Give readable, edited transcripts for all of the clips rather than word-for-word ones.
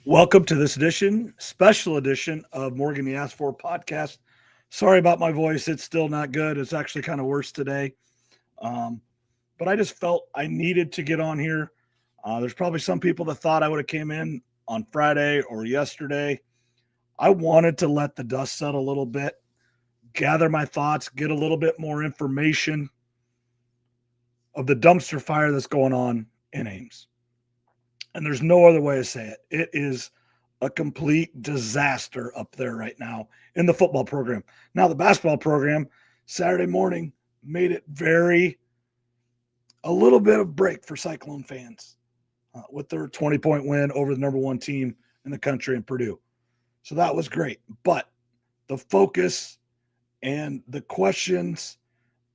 Welcome to this special edition of Morgan the Asked For podcast. Sorry about my voice. It's still not good. It's actually kind of worse today. Um, but I just felt I needed to get on here. There's probably some people that thought I would have came in on Friday or yesterday. I wanted to let the dust settle a little bit, gather my thoughts, get a little bit more information of the dumpster fire that's going on in Ames. And there's no other way to say it. It is a complete disaster up there right now in the football program. Now, the basketball program, Saturday morning, made it a little bit of break for Cyclone fans with their 20-point win over the number one team in the country in Purdue. So that was great. But the focus and the questions,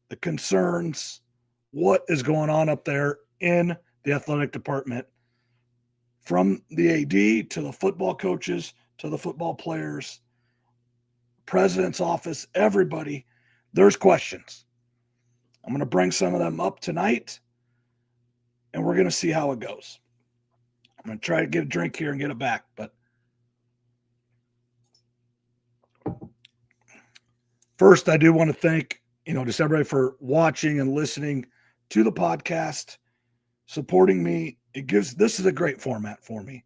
the concerns, what is going on up there in the athletic department, from the AD to the football coaches to the football players, president's office, everybody, there's questions. I'm going to bring some of them up tonight, and we're going to see how it goes. I'm going to try to get a drink here and get it back, but first, I do want to thank, just everybody for watching and listening to the podcast, supporting me. This is a great format for me.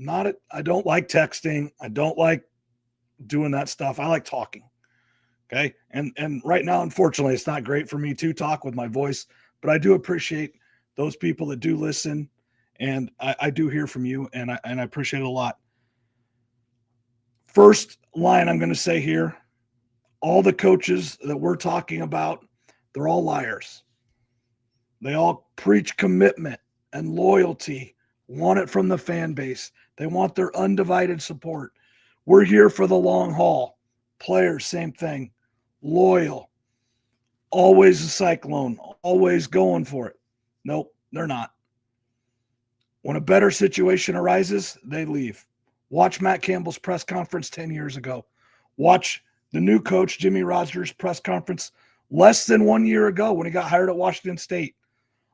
I don't like texting. I don't like doing that stuff. I like talking. Okay. And right now, unfortunately, it's not great for me to talk with my voice, but I do appreciate those people that do listen. And I do hear from you, and I appreciate it a lot. First line I'm going to say here, all the coaches that we're talking about, they're all liars. They all preach commitment and loyalty, want it from the fan base. They want their undivided support. We're here for the long haul. Players, same thing. Loyal. Always a Cyclone. Always going for it. Nope, they're not. When a better situation arises, they leave. Watch Matt Campbell's press conference 10 years ago. Watch the new coach, Jimmy Rogers' press conference less than 1 year ago when he got hired at Washington State.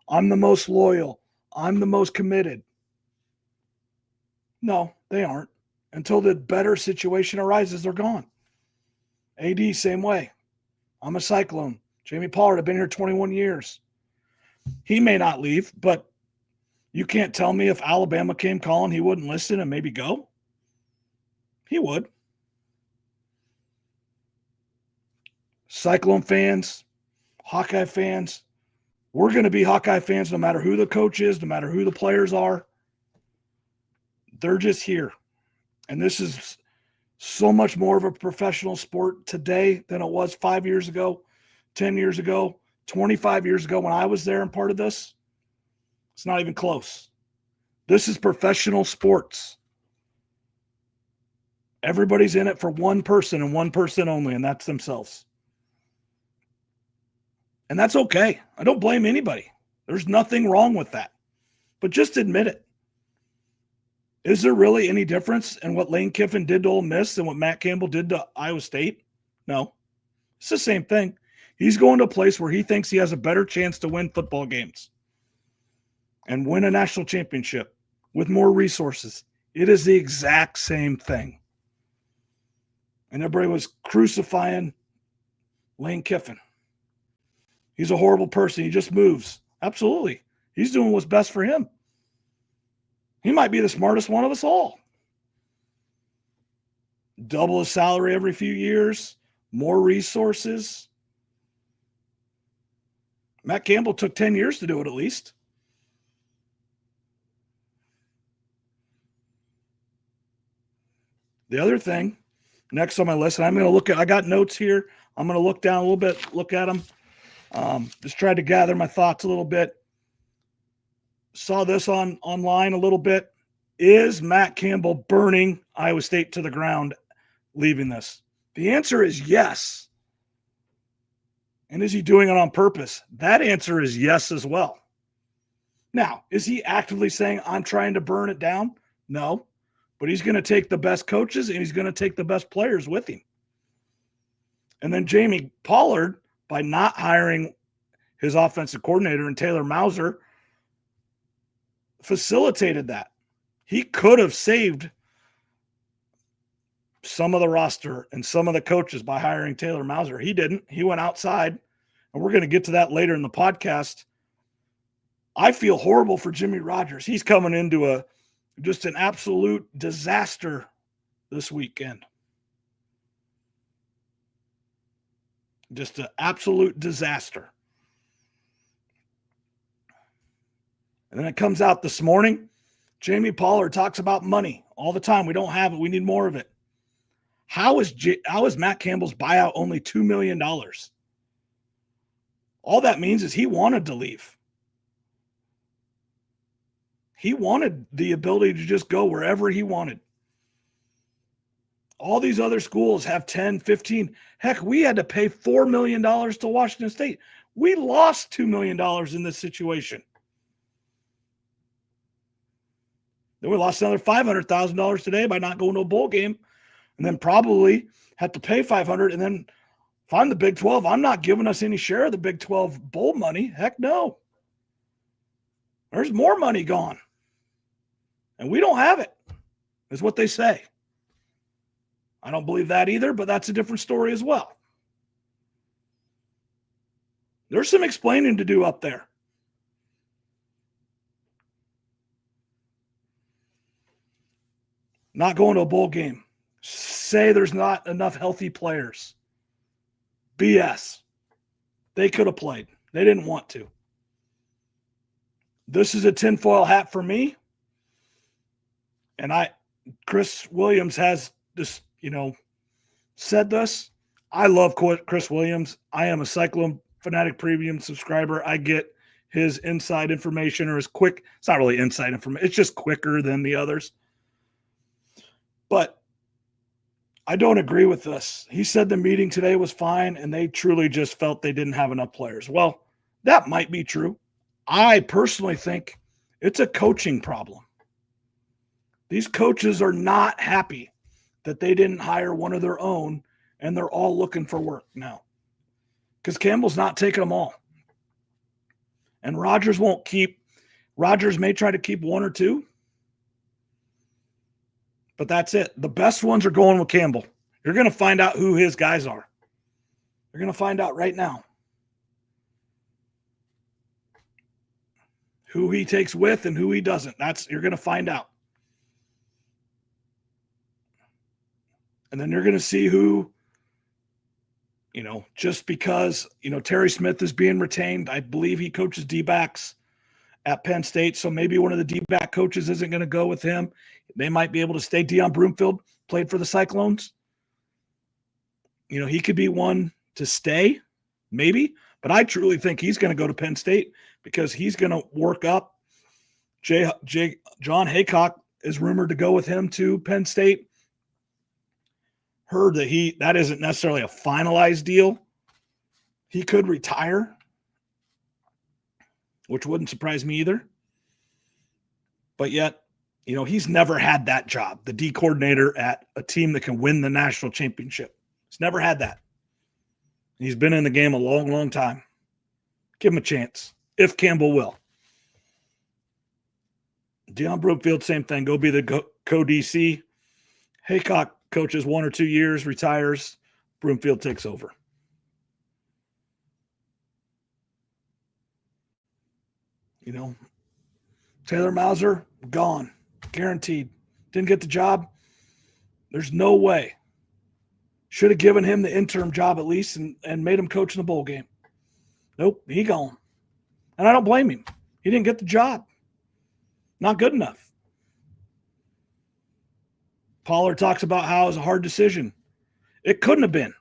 I'm the most loyal. I'm the most committed. No, they aren't. Until the better situation arises, they're gone. AD, same way. I'm a Cyclone. Jamie Pollard, I've been here 21 years. He may not leave, but you can't tell me if Alabama came calling, he wouldn't listen and maybe go. He would. Cyclone fans, Hawkeye fans, we're going to be Hawkeye fans no matter who the coach is, no matter who the players are. They're just here. And this is so much more of a professional sport today than it was 5 years ago, 10 years ago, 25 years ago when I was there and part of this. It's not even close. This is professional sports. Everybody's in it for one person and one person only, and that's themselves. And that's okay. I don't blame anybody. There's nothing wrong with that. But just admit it. Is there really any difference in what Lane Kiffin did to Ole Miss and what Matt Campbell did to Iowa State? No. It's the same thing. He's going to a place where he thinks he has a better chance to win football games and win a national championship with more resources. It is the exact same thing. And everybody was crucifying Lane Kiffin. He's a horrible person. He just moves. Absolutely. He's doing what's best for him. He might be the smartest one of us all. Double his salary every few years, more resources. Matt Campbell took 10 years to do it at least. The other thing, next on my list, and I'm going to look at, I got notes here. I'm going to look down a little bit, look at them. Just tried to gather my thoughts a little bit. Saw this online a little bit. Is Matt Campbell burning Iowa State to the ground leaving this? The answer is yes. And is he doing it on purpose? That answer is yes as well. Now, is he actively saying, I'm trying to burn it down? No. But he's going to take the best coaches and he's going to take the best players with him. And then Jamie Pollard, by not hiring his offensive coordinator and Taylor Mauser, facilitated that. He could have saved some of the roster and some of the coaches by hiring Taylor Mauser. He didn't. He went outside, and we're going to get to that later in the podcast. I feel horrible for Jimmy Rogers. He's coming into just an absolute disaster this weekend. Just an absolute disaster. And then it comes out this morning. Jamie Pollard talks about money all the time. We don't have it. We need more of it. How is Matt Campbell's buyout only $2 million? All that means is he wanted to leave. He wanted the ability to just go wherever he wanted. All these other schools have 10, 15. Heck, we had to pay $4 million to Washington State. We lost $2 million in this situation. Then we lost another $500,000 today by not going to a bowl game, and then probably had to pay $500,000. And then if I'm the Big 12, I'm not giving us any share of the Big 12 bowl money. Heck no. There's more money gone. And we don't have it, is what they say. I don't believe that either, but that's a different story as well. There's some explaining to do up there. Not going to a bowl game. Say there's not enough healthy players. BS. They could have played. They didn't want to. This is a tinfoil hat for me. And Chris Williams has this, said this. I love Chris Williams. I am a Cyclone Fanatic Premium subscriber. I get his inside information, or his quick. It's not really inside information. It's just quicker than the others. But I don't agree with this. He said the meeting today was fine, and they truly just felt they didn't have enough players. Well, that might be true. I personally think it's a coaching problem. These coaches are not happy that they didn't hire one of their own, and they're all looking for work now. Because Campbell's not taking them all. And Rogers may try to keep one or two, but that's it. The best ones are going with Campbell. You're going to find out who his guys are. You're going to find out right now who he takes with and who he doesn't. You're going to find out. And then you're going to see who, just because, Terry Smith is being retained. I believe he coaches D-backs at Penn State. So maybe one of the D-back coaches isn't going to go with him. They might be able to stay. Deion Broomfield played for the Cyclones. He could be one to stay, maybe. But I truly think he's going to go to Penn State because he's going to work up. John Haycock is rumored to go with him to Penn State. Heard that isn't necessarily a finalized deal. He could retire, which wouldn't surprise me either. But yet, he's never had that job, the D coordinator at a team that can win the national championship. He's never had that. He's been in the game a long, long time. Give him a chance, if Campbell will. Deion Broomfield, same thing. Go be the co-DC. Haycock coaches 1 or 2 years, retires. Broomfield takes over. Taylor Mauser, gone. Guaranteed. Didn't get the job. There's no way. Should have given him the interim job at least and made him coach in the bowl game. Nope, he gone. And I don't blame him. He didn't get the job. Not good enough. Pollard talks about how it was a hard decision. It couldn't have been.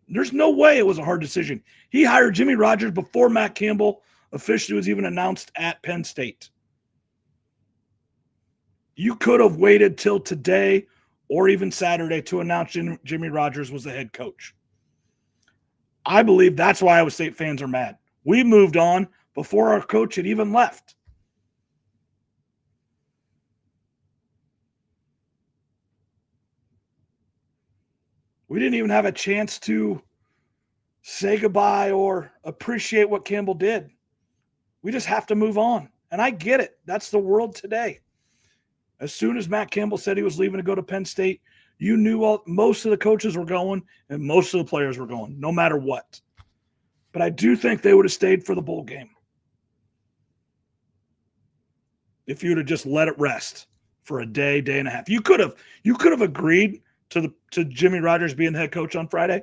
There's no way it was a hard decision. He hired Jimmy Rogers before Matt Campbell officially was even announced at Penn State. You could have waited till today or even Saturday to announce Jimmy Rogers was the head coach. I believe that's why Iowa State fans are mad. We moved on before our coach had even left. We didn't even have a chance to say goodbye or appreciate what Campbell did. We just have to move on. And I get it. That's the world today. As soon as Matt Campbell said he was leaving to go to Penn State, you knew most of the coaches were going and most of the players were going, no matter what. But I do think they would have stayed for the bowl game if you would have just let it rest for a day, day and a half. You could have agreed to Jimmy Rogers being the head coach on Friday,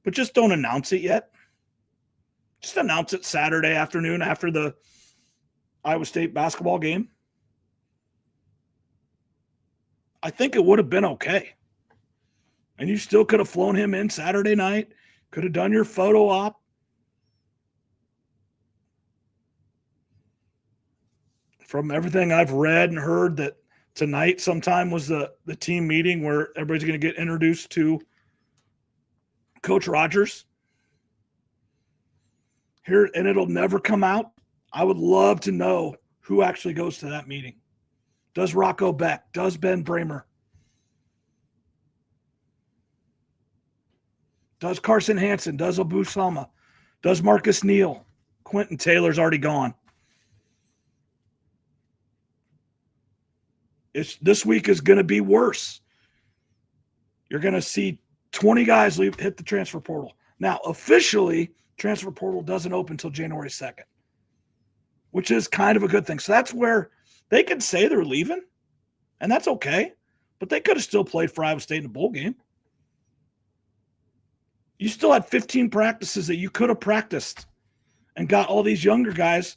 but just don't announce it yet. Just announce it Saturday afternoon after the Iowa State basketball game. I think it would have been okay. And you still could have flown him in Saturday night, could have done your photo op. From everything I've read and heard, that tonight sometime was the team meeting where everybody's going to get introduced to Coach Rogers. Here, and it'll never come out. I would love to know who actually goes to that meeting. Does Rocco Beck? Does Ben Bramer? Does Carson Hansen? Does Abu Sama? Does Marcus Neal? Quentin Taylor's already gone. This week is going to be worse. You're going to see 20 guys hit the transfer portal. Now, officially, transfer portal doesn't open until January 2nd, which is kind of a good thing. So that's where they can say they're leaving, and that's okay, but they could have still played for Iowa State in a bowl game. You still had 15 practices that you could have practiced and got all these younger guys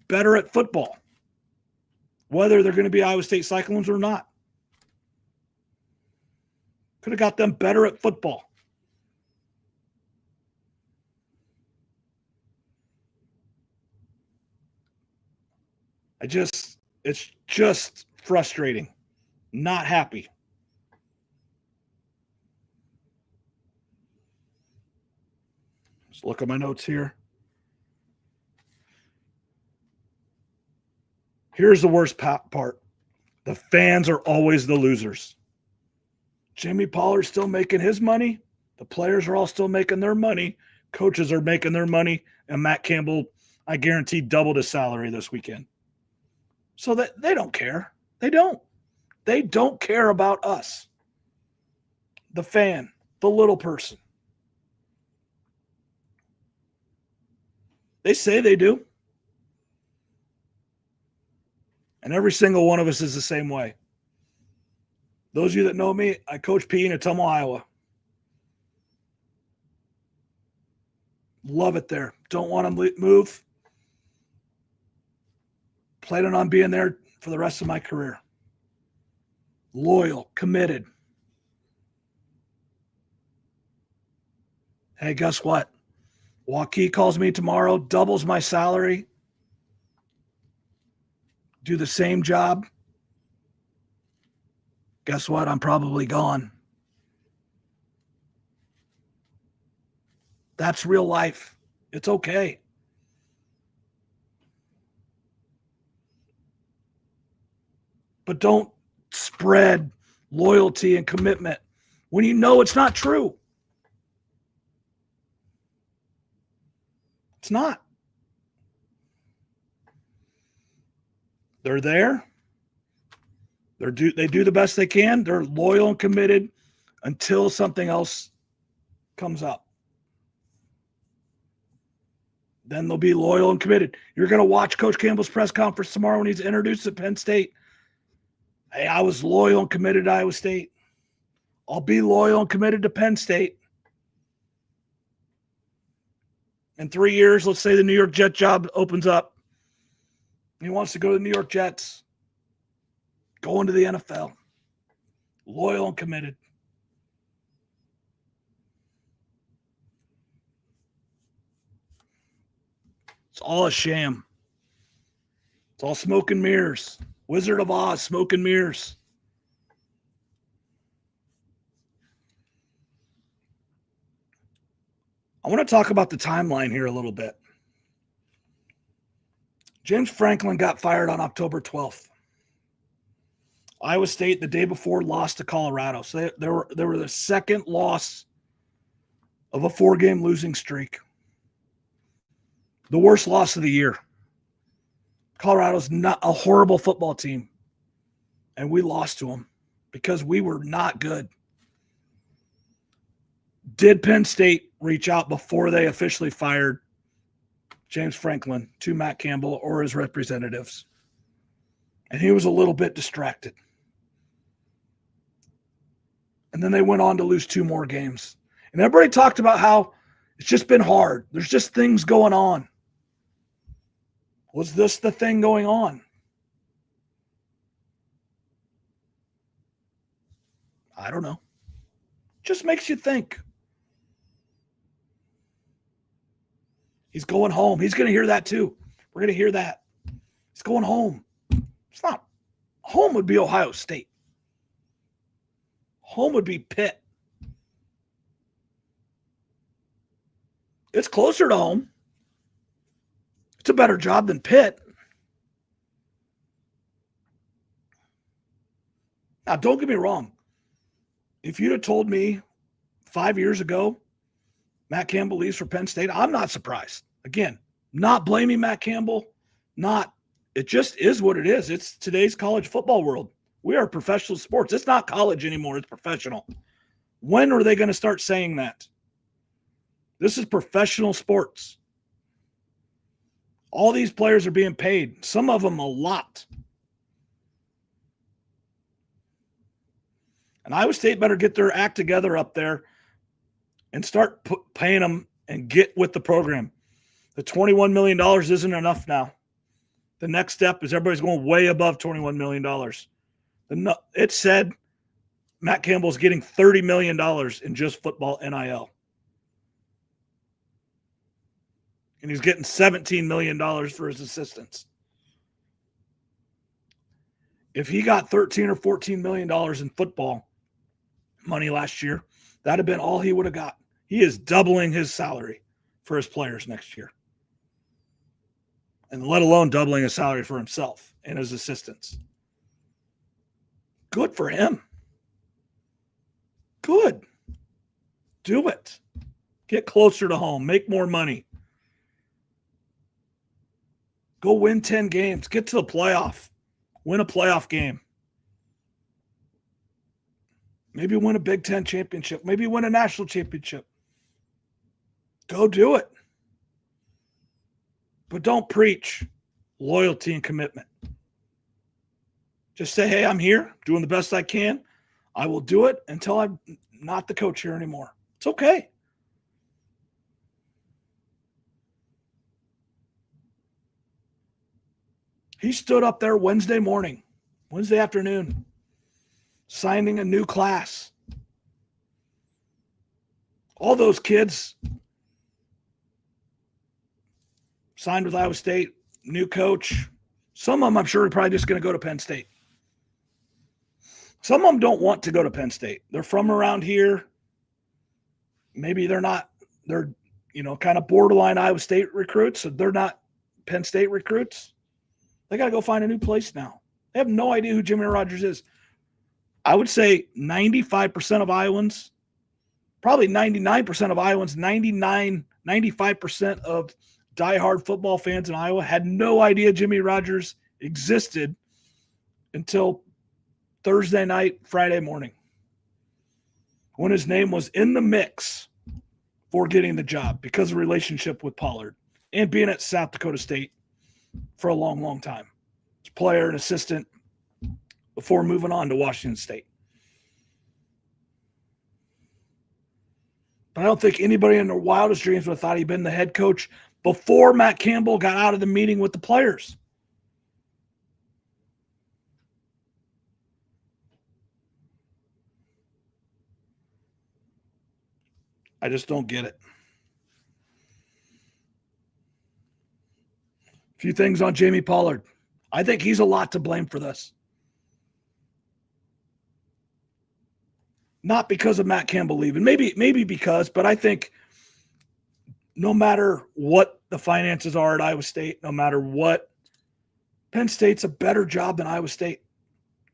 better at football, whether they're going to be Iowa State Cyclones or not. Could have got them better at football. It's just frustrating. Not happy. Let's look at my notes here. Here's the worst part. The fans are always the losers. Jimmy Pollard's still making his money. The players are all still making their money. Coaches are making their money. And Matt Campbell, I guarantee, doubled his salary this weekend. So that they don't care. They don't. They don't care about us. The fan, the little person. They say they do. And every single one of us is the same way. Those of you that know me, I coach PE in Ottumwa, Iowa. Love it there. Don't want to move. Planning on being there for the rest of my career. Loyal, committed. Hey, guess what? Waukee calls me tomorrow, doubles my salary, do the same job. Guess what? I'm probably gone. That's real life. It's okay. But don't spread loyalty and commitment when you know it's not true. It's not. They're there. They do the best they can. They're loyal and committed until something else comes up. Then they'll be loyal and committed. You're going to watch Coach Campbell's press conference tomorrow when he's introduced at Penn State. Hey, I was loyal and committed to Iowa State. I'll be loyal and committed to Penn State. In 3 years, let's say the New York Jet job opens up. He wants to go to the New York Jets. Go into the NFL. Loyal and committed. It's all a sham. It's all smoke and mirrors. Wizard of Oz, smoke and mirrors. I want to talk about the timeline here a little bit. James Franklin got fired on October 12th. Iowa State, the day before, lost to Colorado. So they were the second loss of a 4-game losing streak. The worst loss of the year. Colorado's not a horrible football team, and we lost to them because we were not good. Did Penn State reach out before they officially fired James Franklin to Matt Campbell or his representatives? And he was a little bit distracted. And then they went on to lose 2 more games. And everybody talked about how it's just been hard. There's just things going on. Was this the thing going on? I don't know. Just makes you think. He's going home. He's going to hear that too. We're going to hear that. He's going home. It's not. Home would be Ohio State. Home would be Pitt. It's closer to home. It's a better job than Pitt. Now, don't get me wrong. If you'd have told me 5 years ago Matt Campbell leaves for Penn State, I'm not surprised. Again, not blaming Matt Campbell. It just is what it is. It's today's college football world. We are professional sports. It's not college anymore. It's professional. When are they going to start saying that? This is professional sports. All these players are being paid, some of them a lot. And Iowa State better get their act together up there and start paying them and get with the program. The $21 million isn't enough now. The next step is everybody's going way above $21 million. It said Matt Campbell's getting $30 million in just football NIL. And he's getting $17 million for his assistants. If he got $13 or $14 million in football money last year, that'd have been all he would have got. He is doubling his salary for his players next year. And let alone doubling his salary for himself and his assistants. Good for him. Good. Do it. Get closer to home. Make more money. Go win 10 games. Get to the playoff. Win a playoff game. Maybe win a Big Ten championship. Maybe win a national championship. Go do it. But don't preach loyalty and commitment. Just say, hey, I'm here, doing the best I can. I will do it until I'm not the coach here anymore. It's okay. He stood up there Wednesday afternoon, signing a new class. All those kids signed with Iowa State, new coach. Some of them, I'm sure, are probably just going to go to Penn State. Some of them don't want to go to Penn State. They're from around here. Maybe they're not. They're, kind of borderline Iowa State recruits, so they're not Penn State recruits. They got to go find a new place now. They have no idea who Jimmy Rogers is. I would say 95% of Iowans, probably 99% of Iowans, 95% of diehard football fans in Iowa had no idea Jimmy Rogers existed until Thursday night, Friday morning, when his name was in the mix for getting the job because of relationship with Pollard and being at South Dakota State for a long, long time. As player and assistant before moving on to Washington State. But I don't think anybody in their wildest dreams would have thought he'd been the head coach before Matt Campbell got out of the meeting with the players. I just don't get it. A few things on Jamie Pollard. I think he's a lot to blame for this. Not because of Matt Campbell leaving. Maybe because, but I think no matter what the finances are at Iowa State, no matter what, Penn State's a better job than Iowa State.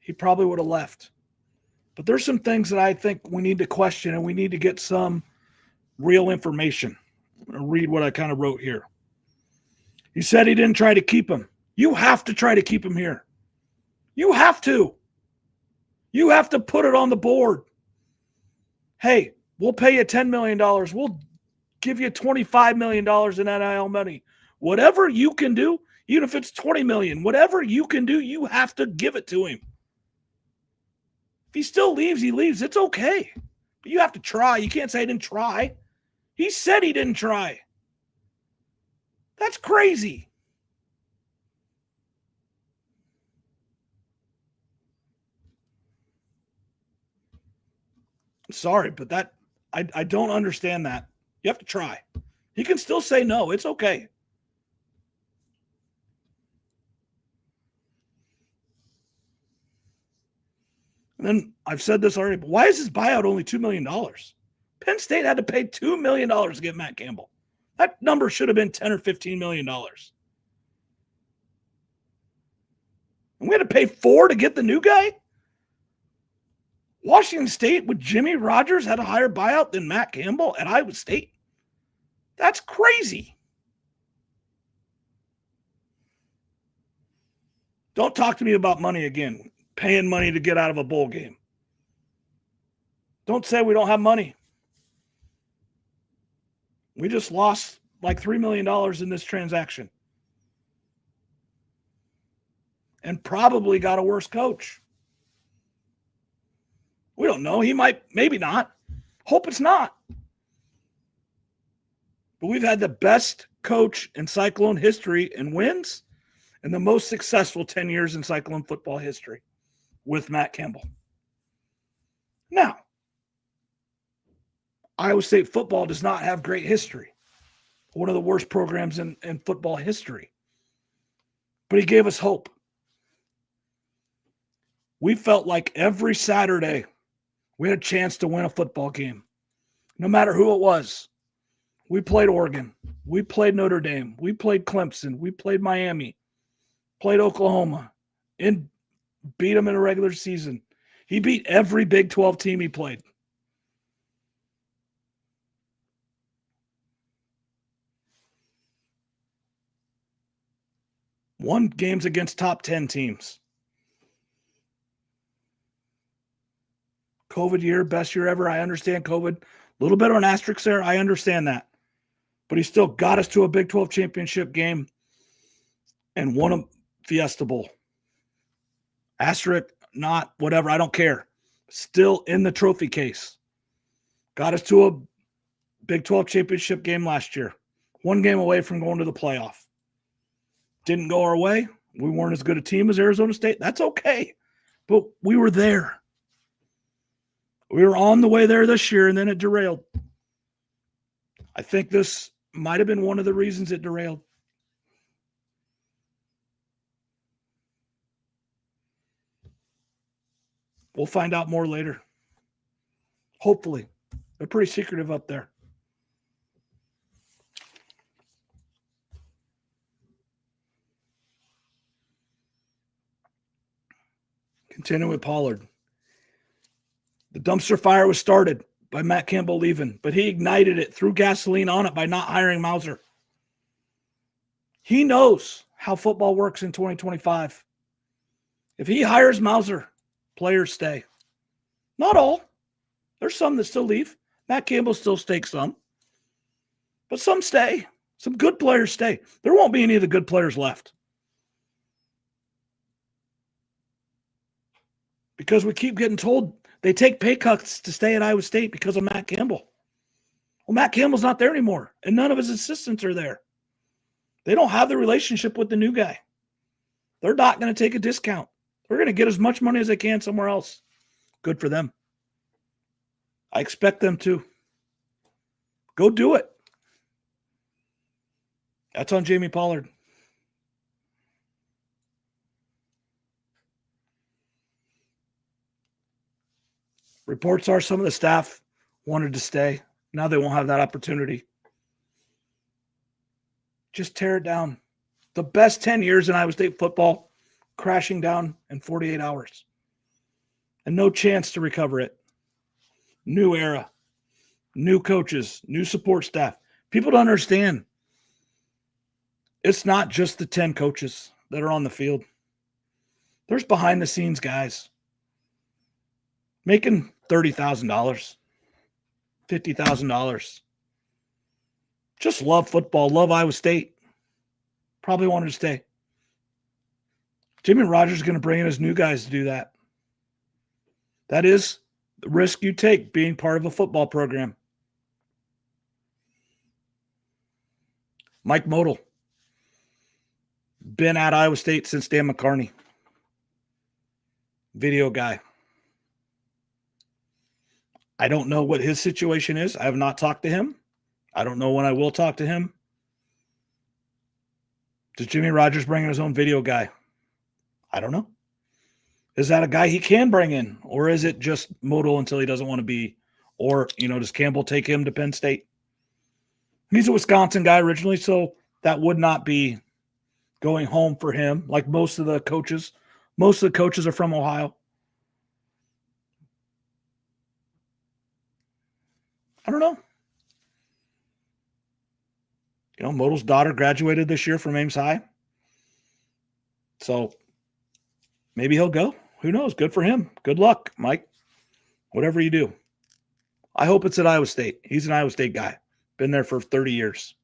He probably would have left. But there's some things that I think we need to question, and we need to get some real information. I'm going to read what I kind of wrote here. He said he didn't try to keep him. You have to try to keep him here. You have to. You have to put it on the board. Hey, we'll pay you $10 million. We'll give you $25 million in NIL money. Whatever you can do, even if it's $20 million, whatever you can do, you have to give it to him. If he still leaves, he leaves. It's okay. But you have to try. You can't say I didn't try. He said he didn't try. That's crazy. Sorry, but that I don't understand that. You have to try. He can still say no. It's okay. And then I've said this already, but why is his buyout only $2 million? Penn State had to pay $2 million to get Matt Campbell. That number should have been $10 or $15 million. And we had to pay $4 million to get the new guy? Washington State with Jimmy Rogers had a higher buyout than Matt Campbell at Iowa State? That's crazy. Don't talk to me about money again. Paying money to get out of a bowl game. Don't say we don't have money. We just lost like $3 million in this transaction. And probably got a worse coach. We don't know. He might, maybe not. Hope it's not. But we've had the best coach in Cyclone history in wins and the most successful 10 years in Cyclone football history with Matt Campbell. Now, Iowa State football does not have great history. One of the worst programs in football history. But he gave us hope. We felt like every Saturday we had a chance to win a football game, no matter who it was. We played Oregon. We played Notre Dame. We played Clemson. We played Miami. Played Oklahoma. And beat them in a regular season. He beat every Big 12 team he played. Won games against top 10 teams. COVID year, best year ever. I understand COVID. A little bit of an asterisk there. I understand that. But he still got us to a Big 12 championship game and won a Fiesta Bowl. Asterisk, not, whatever. I don't care. Still in the trophy case. Got us to a Big 12 championship game last year. One game away from going to the playoff. Didn't go our way. We weren't as good a team as Arizona State. That's okay. But we were there. We were on the way there this year, and then it derailed. I think this might have been one of the reasons it derailed. We'll find out more later. Hopefully. They're pretty secretive up there. Continuing with Pollard. The dumpster fire was started by Matt Campbell leaving, but he ignited it, threw gasoline on it by not hiring Mauser. He knows how football works in 2025. If he hires Mauser, players stay. Not all. There's some that still leave. Matt Campbell still stakes some. But some stay. Some good players stay. There won't be any of the good players left. Because we keep getting told they take pay cuts to stay at Iowa State because of Matt Campbell. Well, Matt Campbell's not there anymore, and none of his assistants are there. They don't have the relationship with the new guy. They're not going to take a discount. They're going to get as much money as they can somewhere else. Good for them. I expect them to. Go do it. That's on Jamie Pollard. Reports are some of the staff wanted to stay. Now they won't have that opportunity. Just tear it down. The best 10 years in Iowa State football crashing down in 48 hours. And no chance to recover it. New era. New coaches. New support staff. People don't understand. It's not just the 10 coaches that are on the field. There's behind the scenes guys making $30,000, $50,000. Just love football, love Iowa State. Probably wanted to stay. Jimmy Rogers is going to bring in his new guys to do that. That is the risk you take being part of a football program. Mike Modell, been at Iowa State since Dan McCarney. Video guy. I don't know what his situation is. I have not talked to him. I don't know when I will talk to him. Does Jimmy Rogers bring in his own video guy? I don't know. Is that a guy he can bring in? Or is it just Modell until he doesn't want to be? Or, does Campbell take him to Penn State? He's a Wisconsin guy originally, so that would not be going home for him, like most of the coaches. Most of the coaches are from Ohio. I don't know. Modell's daughter graduated this year from Ames High. So maybe he'll go. Who knows? Good for him. Good luck, Mike. Whatever you do. I hope it's at Iowa State. He's an Iowa State guy. Been there for 30 years.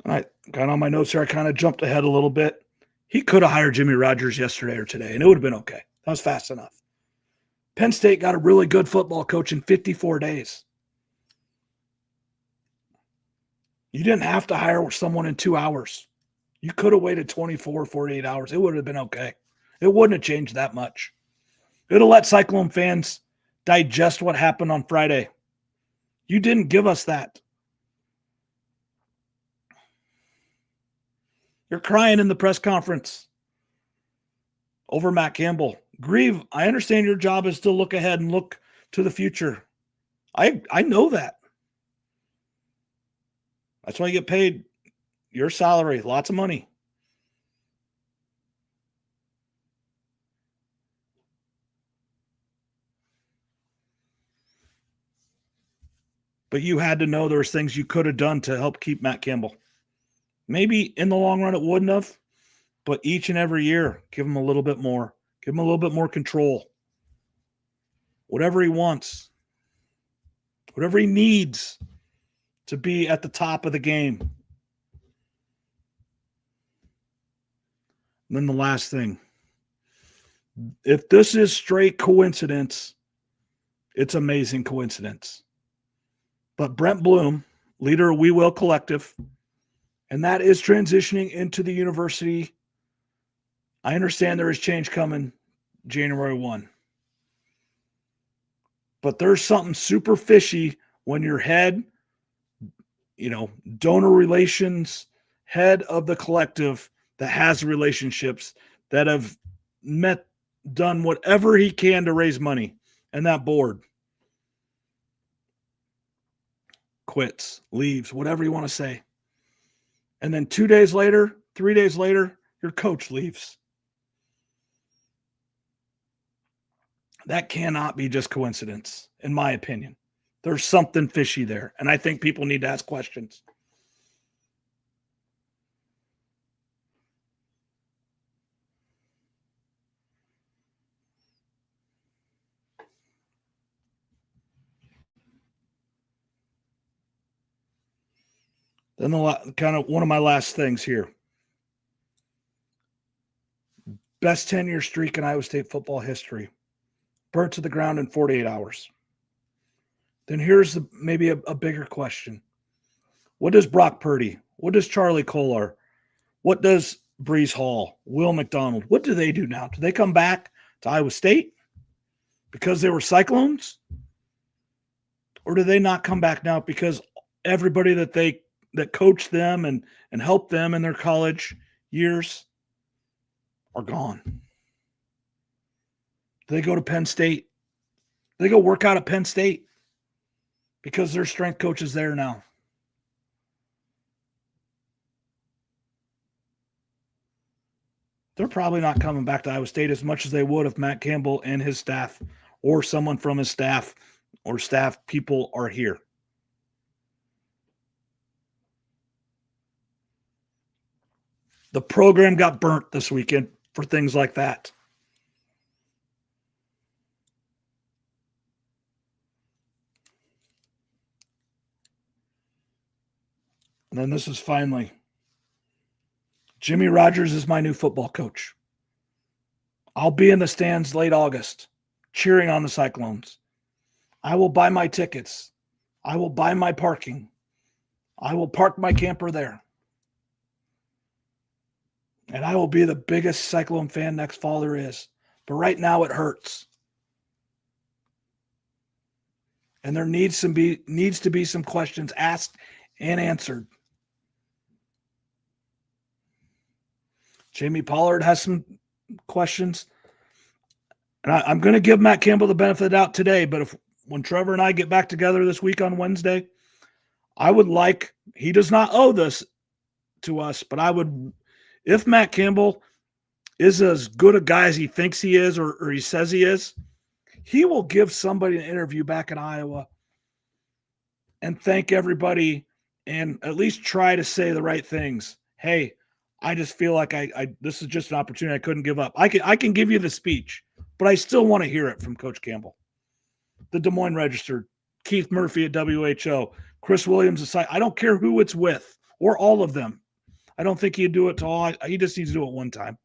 All right. Got on my notes here. I kind of jumped ahead a little bit. He could have hired Jimmy Rogers yesterday or today, and it would have been okay. That was fast enough. Penn State got a really good football coach in 54 days. You didn't have to hire someone in 2 hours. You could have waited 24, 48 hours. It would have been okay. It wouldn't have changed that much. It would have let Cyclone fans digest what happened on Friday. You didn't give us that. You're crying in the press conference over Matt Campbell. Grieve, I understand your job is to look ahead and look to the future. I know that. That's why you get paid your salary, lots of money. But you had to know there was things you could have done to help keep Matt Campbell. Maybe in the long run it wouldn't have, but each and every year, give him a little bit more. Give him a little bit more control. Whatever he wants. Whatever he needs to be at the top of the game. And then the last thing. If this is straight coincidence, it's amazing coincidence. But Brent Bloom, leader of We Will Collective, and that is transitioning into the university. I understand there is change coming January 1. But there's something super fishy when your head, donor relations, head of the collective that has relationships that have done whatever he can to raise money, and that board quits, leaves, whatever you want to say. And then 2 days later, 3 days later, your coach leaves. That cannot be just coincidence, in my opinion. There's something fishy there, and I think people need to ask questions. Then kind of one of my last things here. Best 10-year streak in Iowa State football history. Burnt to the ground in 48 hours. Then here's maybe a bigger question. What does Brock Purdy? What does Charlie Kolar? What does Brees Hall? Will McDonald? What do they do now? Do they come back to Iowa State because they were Cyclones? Or do they not come back now because everybody that coached them and helped them in their college years are gone? Do they go to Penn State? Do they go work out at Penn State because their strength coach is there now? They're probably not coming back to Iowa State as much as they would if Matt Campbell and his staff or someone from his staff or staff people are here. The program got burnt this weekend for things like that. And then this is finally, Jimmy Rogers is my new football coach. I'll be in the stands late August, cheering on the Cyclones. I will buy my tickets. I will buy my parking. I will park my camper there. And I will be the biggest Cyclone fan next fall there is. But right now it hurts. And there needs to be some questions asked and answered. Jamie Pollard has some questions. And I'm going to give Matt Campbell the benefit of the doubt today, but when Trevor and I get back together this week on Wednesday, I would like, he does not owe this to us, but I would, if Matt Campbell is as good a guy as he thinks he is or he says he is, he will give somebody an interview back in Iowa and thank everybody and at least try to say the right things. Hey, I just feel like this is just an opportunity I couldn't give up. I can give you the speech, but I still want to hear it from Coach Campbell. The Des Moines Register, Keith Murphy at WHO, Chris Williams, I don't care who it's with or all of them. I don't think he'd do it to all. He just needs to do it one time.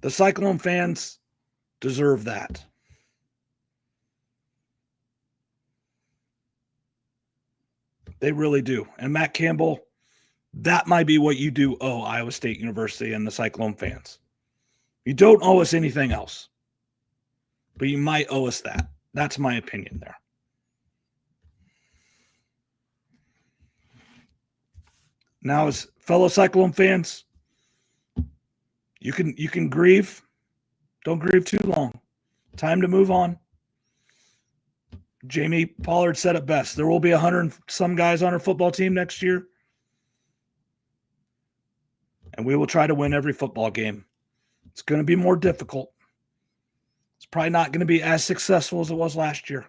The Cyclone fans deserve that. They really do. And Matt Campbell, that might be what you do owe Iowa State University and the Cyclone fans. You don't owe us anything else, but you might owe us that. That's my opinion there. Now, as fellow Cyclone fans, you can grieve. Don't grieve too long. Time to move on. Jamie Pollard said it best. There will be 100 and some guys on our football team next year, and we will try to win every football game. It's going to be more difficult. It's probably not going to be as successful as it was last year,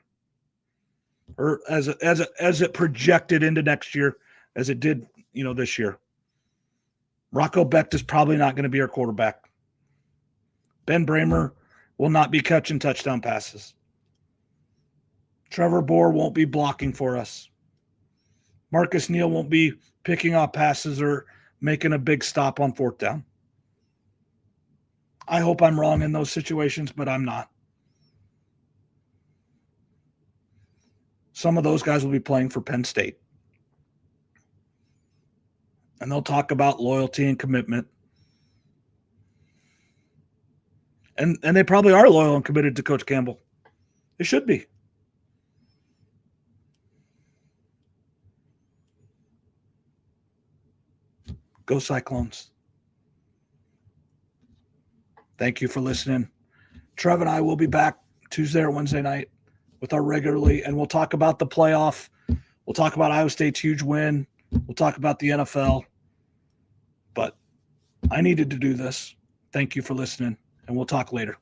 or as it projected into next year as it did, this year. Rocco Becht is probably not going to be our quarterback. Ben Bramer will not be catching touchdown passes. Trevor Bohr won't be blocking for us. Marcus Neal won't be picking off passes or making a big stop on fourth down. I hope I'm wrong in those situations, but I'm not. Some of those guys will be playing for Penn State. And they'll talk about loyalty and commitment. And they probably are loyal and committed to Coach Campbell. They should be. Go Cyclones. Thank you for listening. Trev and I will be back Tuesday or Wednesday night with our regularly, and we'll talk about the playoff. We'll talk about Iowa State's huge win. We'll talk about the NFL. But I needed to do this. Thank you for listening, and we'll talk later.